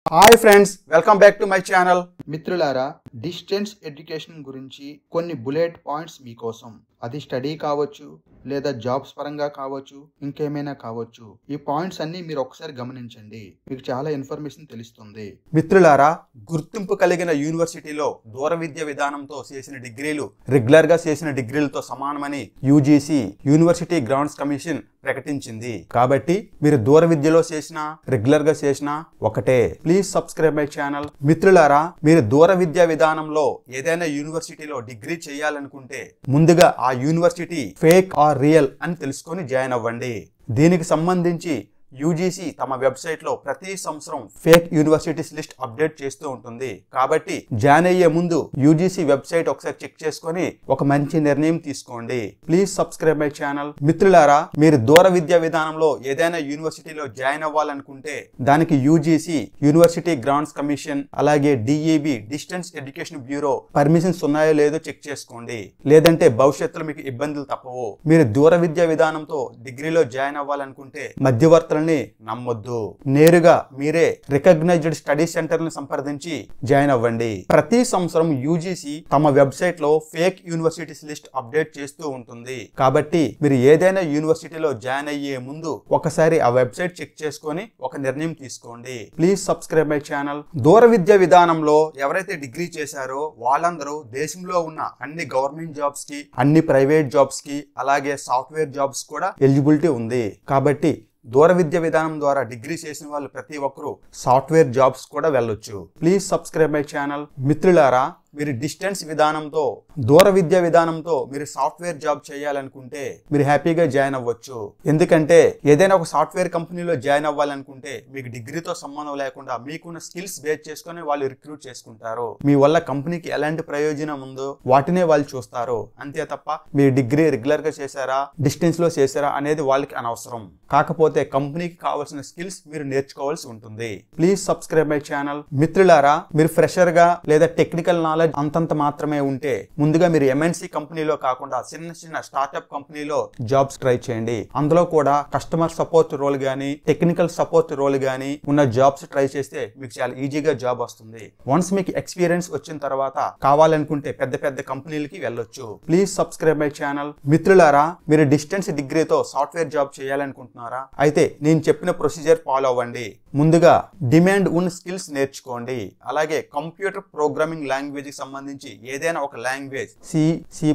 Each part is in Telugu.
Hi friends, welcome back to my channel. మిత్రులారా, డిస్టెన్స్ ఎడ్యుకేషన్ గురించి కొన్ని బుల్లెట్ పాయింట్స్ మీకోసం. అది స్టడీ కావచ్చు, లేదా జాబ్స్ పరంగా కావచ్చు, ఇంకేమైనా కావచ్చు. ఈ పాయింట్స్ అన్ని మీరు ఒకసారి గమనించండి, మీకు చాలా ఇన్ఫర్మేషన్ తెలుస్తుంది. మిత్రులారా, గుర్తింపు కలిగిన యూనివర్సిటీలో దూర విద్య విధానంతో చేసిన డిగ్రీలు రెగ్యులర్ గా చేసిన డిగ్రీలతో సమానమని యూజీసీ యూనివర్సిటీ గ్రాంట్స్ కమిషన్ ప్రకటించింది. కాబట్టి మీరు దూర విద్యలో చేసినా రెగ్యులర్ గా చేసినా ఒకటే. Please subscribe my channel. మిత్రులారా, మీరు దూర విద్యా విధానంలో ఏదైనా యూనివర్సిటీలో డిగ్రీ చేయాలనుకుంటే ముందుగా ఆ యూనివర్సిటీ ఫేక్ ఆర్ రియల్ అని తెలుసుకొని జాయిన్ అవ్వండి. దీనికి సంబంధించి యూజీసీ తమ వెబ్సైట్ లో ప్రతి సంవత్సరం ఫేక్ యూనివర్సిటీస్ లిస్ట్ అప్డేట్ చేస్తూ ఉంటుంది. కాబట్టి జాయిన్ అయ్యే ముందు యూజీసీ వెబ్సైట్ ఒకసారి చెక్ చేసుకొని ఒక మంచి నిర్ణయం తీసుకోండి. Please subscribe my channel. మిత్రులారా, మీరు దూర విద్యా విధానంలో ఏదైనా యూనివర్సిటీలో జాయిన్ అవ్వాలనుకుంటే దానికి యూజీసీ యూనివర్సిటీ గ్రాంట్స్ కమిషన్ అలాగే DEB distance education bureau permissions ఉన్నాయో లేదో చెక్ చేసుకోండి. లేదంటే భవిష్యత్తులో మీకు ఇబ్బందులు తప్పవు. మీరు దూర విద్యా విధానంతో డిగ్రీలో జాయిన్ అవ్వాలనుకుంటే మధ్యవర్తులు నమ్మొద్దు. నేరుగా మీరే రికగ్నైజ్డ్ స్టడీ సెంటర్ ని సంప్రదించి జాయిన్ అవ్వండి. ప్రతి సంవత్సరం యూజీసీ తమ వెబ్సైట్ లో ఫేక్ యూనివర్సిటీస్ లిస్ట్ అప్డేట్ చేస్తూ ఉంటుంది. కాబట్టి మీరు ఏదైనా యూనివర్సిటీలో జాయిన్ అయ్యే ముందు ఒకసారి ఆ వెబ్సైట్ చెక్ చేసుకొని ఒక నిర్ణయం తీసుకోండి. Please subscribe my channel. దూర విద్యా విధానంలో ఎవరైతే డిగ్రీ చేశారో వాళ్ళందరూ దేశంలో ఉన్న అన్ని గవర్నమెంట్ జాబ్స్ కి, అన్ని ప్రైవేట్ జాబ్స్ కి, అలాగే సాఫ్ట్వేర్ జాబ్స్ కూడా ఎలిజిబిలిటీ ఉంది. కాబట్టి దూర విద్య విధానం ద్వారా డిగ్రీ చేసిన వాళ్ళు ప్రతి ఒక్కరూ సాఫ్ట్వేర్ జాబ్స్ కూడా వెళ్ళొచ్చు. Please subscribe my channel. మిత్రులారా, మీరు డిస్టెన్స్ విధానంతో దూర విద్యా విధానంతో మీరు సాఫ్ట్వేర్ జాబ్ చేయాలనుకుంటే మీరు హ్యాపీగా జాయిన్ అవ్వచ్చు. ఎందుకంటే ఏదైనా ఒక సాఫ్ట్వేర్ కంపెనీలో జాయిన్ అవ్వాలనుకుంటే మీకు డిగ్రీతో సంబంధం లేకుండా మీకున్న స్కిల్స్ బేస్ చేసుకొని వాళ్ళు రిక్రూట్ చేసుకుంటారు. మీ వల్ల కంపెనీకి ఎలాంటి ప్రయోజనం ఉందో వాటినే వాళ్ళు చూస్తారు. అంతే తప్ప మీరు డిగ్రీ రెగ్యులర్ గా చేశారా డిస్టెన్స్ లో చేశారా అనేది వాళ్ళకి అనవసరం. కాకపోతే కంపెనీకి కావాల్సిన స్కిల్స్ మీరు నేర్చుకోవాల్సి ఉంటుంది. Please subscribe my channel. మిత్రులారా, మీరు ఫ్రెషర్ గా లేదా టెక్నికల్ నాలెడ్జ్ అంతంత మాత్రమే ఉంటే ముందుగా మీరు ఎంఎన్సి కంపెనీలో కాకుండా చిన్న చిన్న స్టార్ట్అప్ కంపెనీలో జాబ్స్ ట్రై చేయండి. అందులో కూడా కస్టమర్ సపోర్ట్ రోల్ గానీ టెక్నికల్ సపోర్ట్ రోల్ గానీ ఉన్న జాబ్స్ ట్రై చేస్తే మీకు చాలా ఈజీగా జాబ్ వస్తుంది. వన్స్ మీకు ఎక్స్పీరియన్స్ వచ్చిన తర్వాత కావాలనుకుంటే పెద్ద పెద్ద కంపెనీలకి వెళ్ళొచ్చు. Please subscribe my channel. మిత్రులారా, మీరు డిస్టెన్స్ డిగ్రీతో సాఫ్ట్వేర్ జాబ్ చేయాలనుకుంటున్నారా? అయితే నేను చెప్పిన ప్రొసీజర్ ఫాలో అవ్వండి. ముందుగా డిమాండ్ ఉన్న స్కిల్స్ నేర్చుకోండి. అలాగే కంప్యూటర్ ప్రోగ్రామింగ్ లాంగ్వేజ్ కి సంబంధించి ఏదైనా ఒక లాంగ్వేజ్ C++,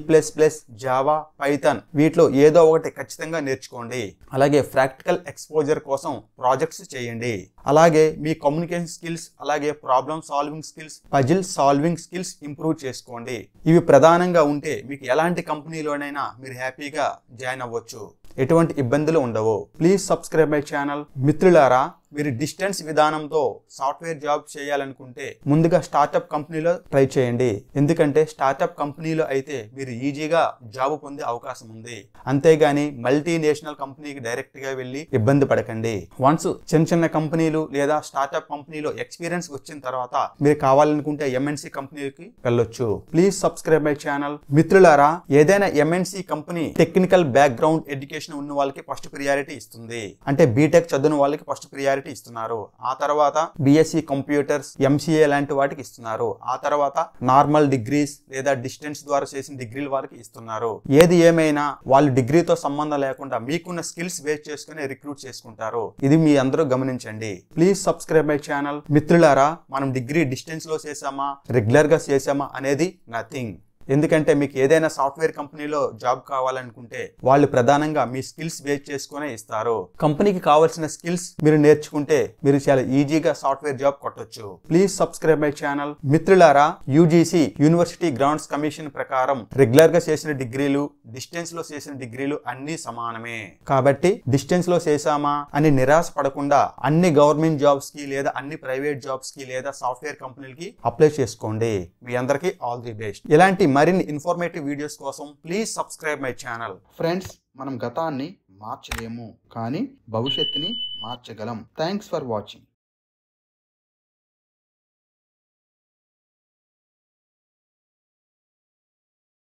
జావా, పైథాన్ వీటిలో ఏదో ఒకటి ఖచ్చితంగా నేర్చుకోండి. అలాగే ప్రాక్టికల్ ఎక్స్పోజర్ కోసం ప్రాజెక్ట్స్ చేయండి. అలాగే మీ కమ్యూనికేషన్ స్కిల్స్ అలాగే problem solving skills, puzzle solving skills improve చేసుకోండి. ఇవి ప్రధానంగా ఉంటే మీకు ఎలాంటి కంపెనీలోనైనా మీరు హ్యాపీగా జాయిన్ అవ్వచ్చు. ఎటువంటి ఇబ్బందులు ఉండవు. Please subscribe my channel. మిత్రులారా, మీరు డిస్టెన్స్ విధానంతో సాఫ్ట్వేర్ జాబ్ చేయాలనుకుంటే ముందుగా స్టార్ట్అప్ కంపెనీలో ట్రై చేయండి. ఎందుకంటే స్టార్ట్అప్ కంపెనీలో అయితే మీరు ఈజీగా జాబ్ పొందే అవకాశం ఉంది. అంతేగాని మల్టీనేషనల్ కంపెనీకి డైరెక్ట్ గా వెళ్ళి ఇబ్బంది పడకండి. వన్స్ చిన్న చిన్న కంపెనీలు లేదా స్టార్ట్అప్ కంపెనీలో ఎక్స్పీరియన్స్ వచ్చిన తర్వాత మీరు కావాలనుకుంటే ఎంఎన్సి కంపెనీకి వెళ్ళొచ్చు. Please subscribe my channel. మిత్రులారా, ఏదైనా MNC company technical background education ఉన్న వాళ్ళకి ఫస్ట్ ప్రియారిటీ ఇస్తుంది. అంటే బీటెక్ చదివిన వాళ్ళకి ఫస్ట్ ప్రియారిటీ ఇస్తున్నారు. ఆ తర్వాత బిఎస్సి కంప్యూటర్స్, ఎంసీఏ లాంటి వాటికి ఇస్తున్నారు. ఆ తర్వాత నార్మల్ డిగ్రీస్ లేదా డిస్టెన్స్ ద్వారా చేసిన డిగ్రీల వారికి ఇస్తున్నారు. ఏది ఏమైనా వాళ్ళు డిగ్రీతో సంబంధం లేకుండా మీకున్న స్కిల్స్ బేస్ చేసుకుని రిక్రూట్ చేసుకుంటారు. ఇది మీ అందరూ గమనించండి. Please subscribe my channel. మిత్రులారా, మనం డిగ్రీ డిస్టెన్స్ లో చేసామా రెగ్యులర్ గా చేసామా అనేది నథింగ్. ఎందుకంటే మీకు ఏదైనా సాఫ్ట్వేర్ కంపెనీలో జాబ్ కావాలనుకుంటే వాళ్ళు ప్రధానంగా మీ స్కిల్స్ బేస్ చేసుకునే ఇస్తారు. కంపెనీకి కావాల్సిన స్కిల్స్ మీరు నేర్చుకుంటే మీరు చాలా ఈజీగా సాఫ్ట్వేర్ జాబ్ కొట్టొచ్చు. Please subscribe my channel. మిత్రులారా, యూజీసీ యూనివర్సిటీ గ్రాంట్స్ కమిషన్ ప్రకారం రెగ్యులర్ గా చేసిన డిగ్రీలు డిస్టెన్స్ లో చేసిన డిగ్రీలు అన్ని సమానమే. కాబట్టి డిస్టెన్స్ లో చేసామా అని నిరాశ పడకుండా అన్ని గవర్నమెంట్ జాబ్స్ కి లేదా అన్ని ప్రైవేట్ జాబ్స్ కి లేదా సాఫ్ట్వేర్ కంపెనీలకి అప్లై చేసుకోండి. మీ అందరికీ ఆల్ ది బెస్ట్. ఇలాంటి మరిన్ని ఇన్ఫర్మేటివ్ వీడియోస్ కోసం please subscribe my channel. Friends, మనం గతాన్ని మార్చలేము, కానీ భవిష్యత్తుని మార్చగలం. Thanks for watching.